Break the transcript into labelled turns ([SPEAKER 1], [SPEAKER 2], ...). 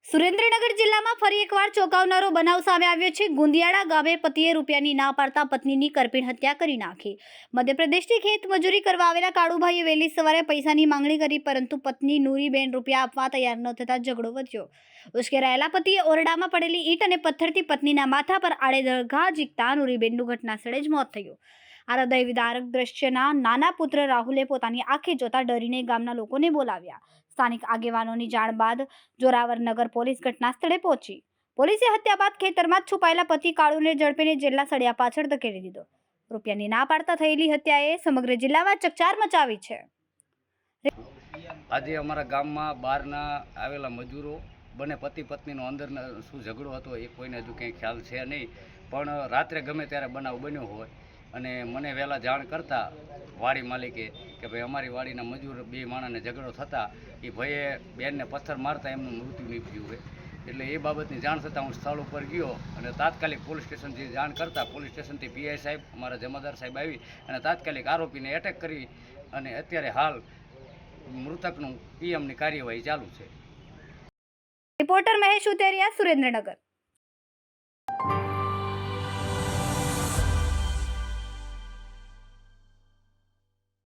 [SPEAKER 1] સુરેન્દ્રનગર જિલ્લામાં ફરી એકવાર ચોંકાવનારો બનાવ સામે આવ્યો છે। ગુંદિયાળા ગામે પતિએ રૂપિયાની ના પાડતા પત્નીની કરપીણ હત્યા કરી નાખી। મધ્યપ્રદેશથી ખેત મજૂરી કરવા આવેલા કાળુભાઈએ વહેલી સવારે પૈસાની માંગણી કરી, પરંતુ પત્ની નૂરીબેન રૂપિયા આપવા તૈયાર ન થતાં ઝઘડો વધ્યો। ઉશ્કેરાયેલા પતિએ ઓરડામાં પડેલી ઈંટ અને પથ્થરથી પત્નીના માથા પર આડેધડ ઘા ઝીકતા નૂરીબેનનું ઘટનાસ્થળે જ મોત થયું। આ હૃદય વિદારક દ્રશ્યના નાના પુત્ર રાહુલે પોતાની આંખે જોતા ડરીને ગામના લોકોને બોલાવ્યા। સ્થાનિક આગેવાનોની જાણ બાદ જોરાવરનગર પોલીસ ઘટના સ્થળે પહોંચી। પોલીસે હત્યા બાદ ખેતરમાં છુપાયેલા પતિ કાળુને ઝડપીને જેલના સળિયા પાછળ ધકેલી દીધો। રૂપિયાની ના પાડતા થયેલી હત્યાએ સમગ્ર જિલ્લામાં ચકચાર મચાવી છે।
[SPEAKER 2] આજે અમારા ગામમાં બહારના આવેલા મજૂરો બંને પતિ પત્નીનો અંદર શું ઝઘડો હતો એ કોઈને હજુ કંઈ ખ્યાલ છે નહીં, પણ રાત્રે ગમે ત્યારે બનાવ બન્યો હોય અને મને વહેલા જાણ કરતાં વાડી માલિકે કે ભાઈ અમારી વાડીના મજૂર બે માણસને ઝઘડો થતાં એ ભાઈએ બેનને પથ્થર મારતા એમનું મૃત્યુ નીપજ્યું છે। એટલે એ બાબતની જાણ થતાં હું સ્થળ ઉપર ગયો અને તાત્કાલિક પોલીસ સ્ટેશનથી જાણ કરતાં પોલીસ સ્ટેશનથી પીઆઈ સાહેબ, અમારા જમાદાર સાહેબ આવી અને તાત્કાલિક આરોપીને એટેક કરી અને અત્યારે હાલ મૃતકનું પીએમની કાર્યવાહી ચાલુ છે।
[SPEAKER 1] રિપોર્ટર મહેશ ઉતેરિયા, સુરેન્દ્રનગર।